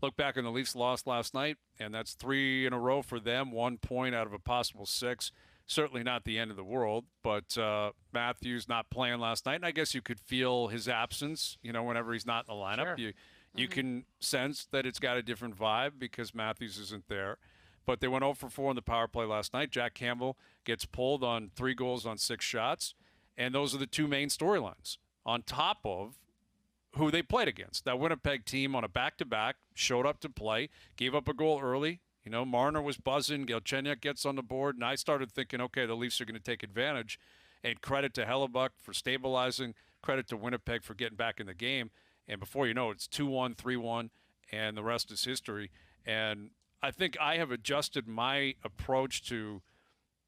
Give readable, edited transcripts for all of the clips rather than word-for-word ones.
Look back on the Leafs loss last night, and that's 3 in a row for them, 1 point out of a possible 6. Certainly not the end of the world, but Matthews not playing last night, and I guess you could feel his absence, whenever he's not in the lineup. Sure. You can sense that it's got a different vibe because Matthews isn't there. But they went 0 for 4 in the power play last night. Jack Campbell gets pulled on 3 goals on 6 shots, and those are the 2 main storylines, on top of who they played against. That Winnipeg team on a back-to-back showed up to play, gave up a goal early. Marner was buzzing. Galchenyuk gets on the board, and I started thinking, okay, the Leafs are going to take advantage. And credit to Hellebuck for stabilizing, credit to Winnipeg for getting back in the game. And before you know it, it's 2-1, 3-1, and the rest is history. And I think I have adjusted my approach to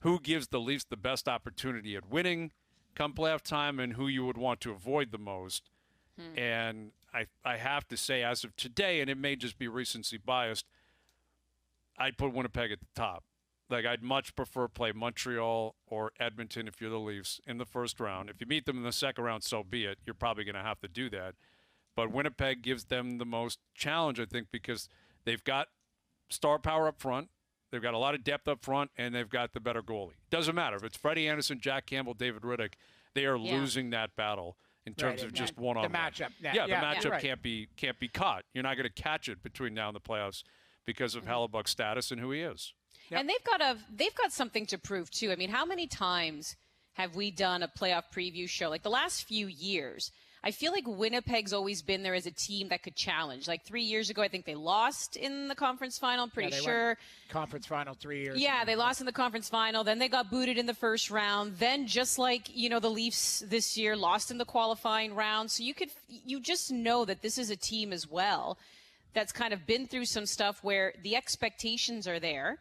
who gives the Leafs the best opportunity at winning come playoff time and who you would want to avoid the most. And I have to say, as of today, and it may just be recency biased, I'd put Winnipeg at the top. Like, I'd much prefer play Montreal or Edmonton if you're the Leafs in the first round. If you meet them in the second round, so be it. You're probably going to have to do that. But Winnipeg gives them the most challenge, I think, because they've got star power up front. They've got a lot of depth up front, and they've got the better goalie. Doesn't matter. If it's Freddie Anderson, Jack Campbell, David Riddick, they are losing that battle in terms of just one-on-one. The matchup. The matchup can't be caught. You're not going to catch it between now and the playoffs because of Hellebuck's status and who he is. Yep. And they've got something to prove, too. I mean, how many times have we done a playoff preview show? Like the last few years, I feel like Winnipeg's always been there as a team that could challenge. Like 3 years ago, I think they lost in the conference final, I'm pretty sure. Conference final 3 years ago. They ago. Lost in the conference final. Then they got booted in the first round. Then just like, the Leafs this year lost in the qualifying round. So you just know that this is a team as well that's kind of been through some stuff where the expectations are there.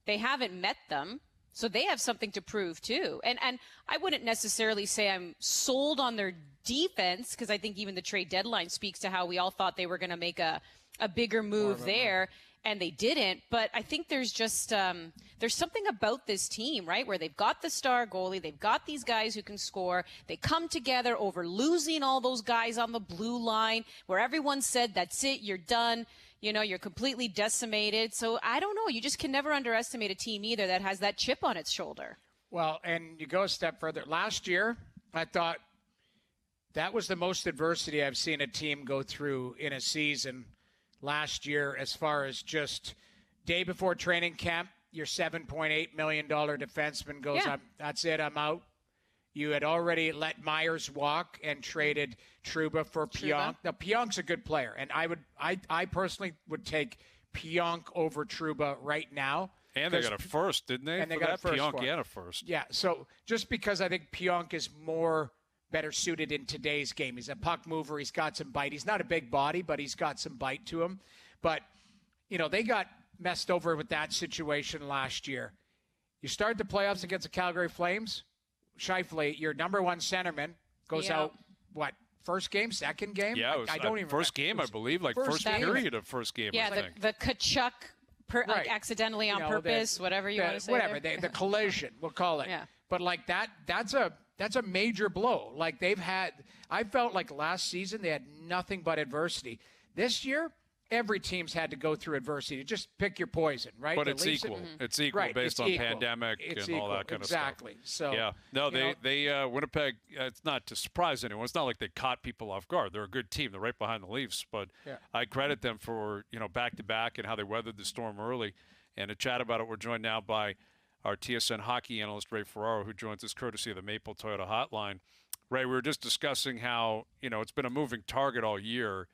They haven't met them. So they have something to prove, too. And I wouldn't necessarily say I'm sold on their defense, because I think even the trade deadline speaks to how we all thought they were going to make a bigger move there, and they didn't. But I think there's just there's something about this team, right, where they've got the star goalie, they've got these guys who can score, they come together over losing all those guys on the blue line, where everyone said, that's it, you're done. You're completely decimated. So I don't know. You just can never underestimate a team either that has that chip on its shoulder. Well, and you go a step further. Last year, I thought that was the most adversity I've seen a team go through in a season last year, as far as just day before training camp, your $7.8 million defenseman goes, that's it, I'm out. You had already let Myers walk and traded Trouba for Pionk. Now, Pionk's a good player, and I personally would take Pionk over Trouba right now. And they got a first, didn't they? And they got a first. Pionk and a first. Yeah, so just because I think Pionk is more better suited in today's game. He's a puck mover. He's got some bite. He's not a big body, but he's got some bite to him. But, they got messed over with that situation last year. You start the playoffs against the Calgary Flames. Shifley, your number one centerman, goes out, first game, second game? Yeah, I don't even first game, I believe, first period of first game, I think. The Kachuk accidentally on purpose, whatever you want to say. Whatever, the collision, we'll call it. Yeah. But that's a major blow. I felt like last season they had nothing but adversity. This year, every team's had to go through adversity. Just pick your poison, right? But it's equal. It's equal based on pandemic and all that kind of stuff. Exactly. So yeah, no, they Winnipeg. It's not to surprise anyone. It's not like they caught people off guard. They're a good team. They're right behind the Leafs. But I credit them for back to back and how they weathered the storm early. And to chat about it, we're joined now by our TSN Hockey analyst Ray Ferraro, who joins us courtesy of the Maple Toyota Hotline. Ray, we were just discussing how it's been a moving target all year.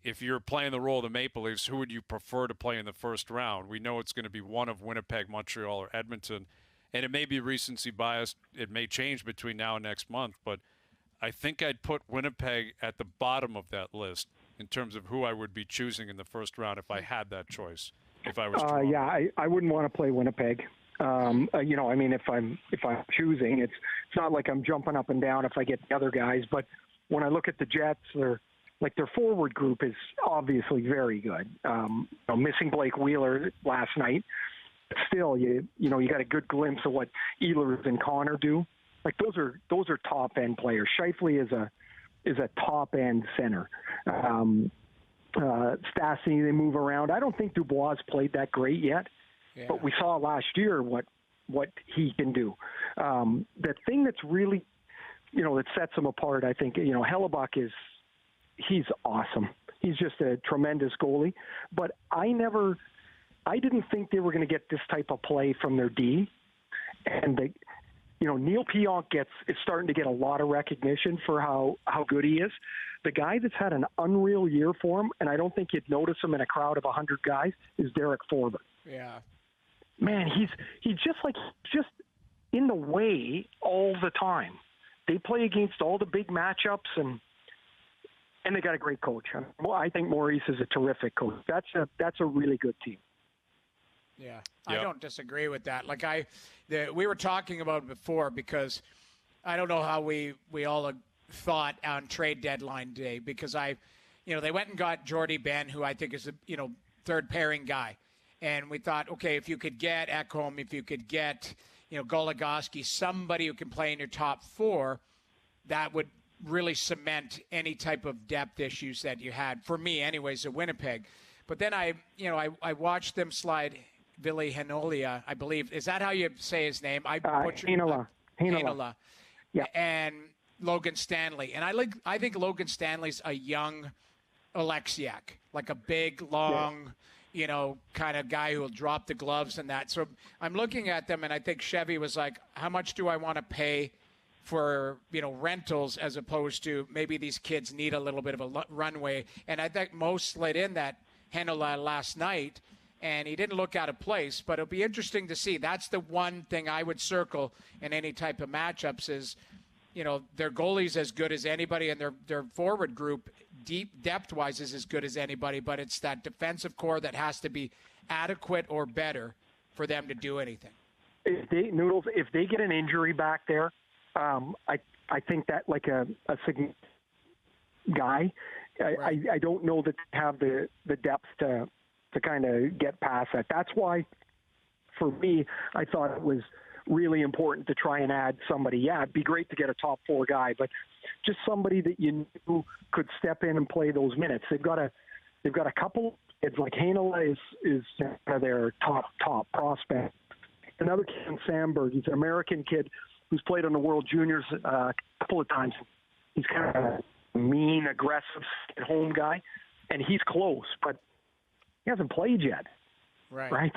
If you're playing the role of the Maple Leafs, who would you prefer to play in the first round? We know it's going to be one of Winnipeg, Montreal, or Edmonton. And it may be recency bias. It may change between now and next month. But I think I'd put Winnipeg at the bottom of that list in terms of who I would be choosing in the first round if I had that choice, if I was I wouldn't want to play Winnipeg. If I'm choosing, it's not like I'm jumping up and down if I get the other guys. But when I look at the Jets, their forward group is obviously very good. Missing Blake Wheeler last night, still you got a good glimpse of what Ehlers and Connor do. Those are top end players. Shifley is a top end center. Stastny, they move around. I don't think Dubois played that great yet, but we saw last year what he can do. The thing that's really, that sets him apart, I think, Hellebuck he's awesome. He's just a tremendous goalie. But I didn't think they were going to get this type of play from their D. And Neil Pionk is starting to get a lot of recognition for how good he is. The guy that's had an unreal year for him, and I don't think you'd notice him in a crowd of 100 guys, is Derek Forbort. Yeah. Man, he's just in the way all the time. They play against all the big matchups, and they got a great coach. I think Maurice is a terrific coach. That's a really good team. Yeah, I don't disagree with that. Like we were talking about it before, because I don't know how we all thought on trade deadline day, because they went and got Jordy Ben, who I think is a third pairing guy, and we thought, okay, if you could get Ekholm, if you could get Goligoski, somebody who can play in your top four, that would really cement any type of depth issues that you had, for me anyways, at Winnipeg. But then I watched them slide Ville Heinola, I believe. Is that how you say his name? Heinola. Yeah. And Logan Stanley. And I think Logan Stanley's a young Alexiak, like a big, long, kind of guy who will drop the gloves and that. So I'm looking at them, and I think Chevy was like, how much do I want to pay for rentals, as opposed to maybe these kids need a little bit of a runway. And I think Mo slid in that Heinola last night, and he didn't look out of place. But it'll be interesting to see. That's the one thing I would circle in any type of matchups is, their goalie's as good as anybody, and their forward group, deep depth-wise, is as good as anybody. But it's that defensive core that has to be adequate or better for them to do anything. If they get an injury back there, I think that like a significant guy, Right. I don't know that they have the depth to kind of get past that. That's why, for me, I thought it was really important to try and add somebody. Yeah, it'd be great to get a top four guy, but just somebody that you knew could step in and play those minutes. They've got a couple kids, like Heinola is their top prospect. Another kid in Sandberg, he's an American kid who's played on the World Juniors a couple of times. He's kind of a mean, aggressive, at-home guy, and he's close, but he hasn't played yet. Right. Right?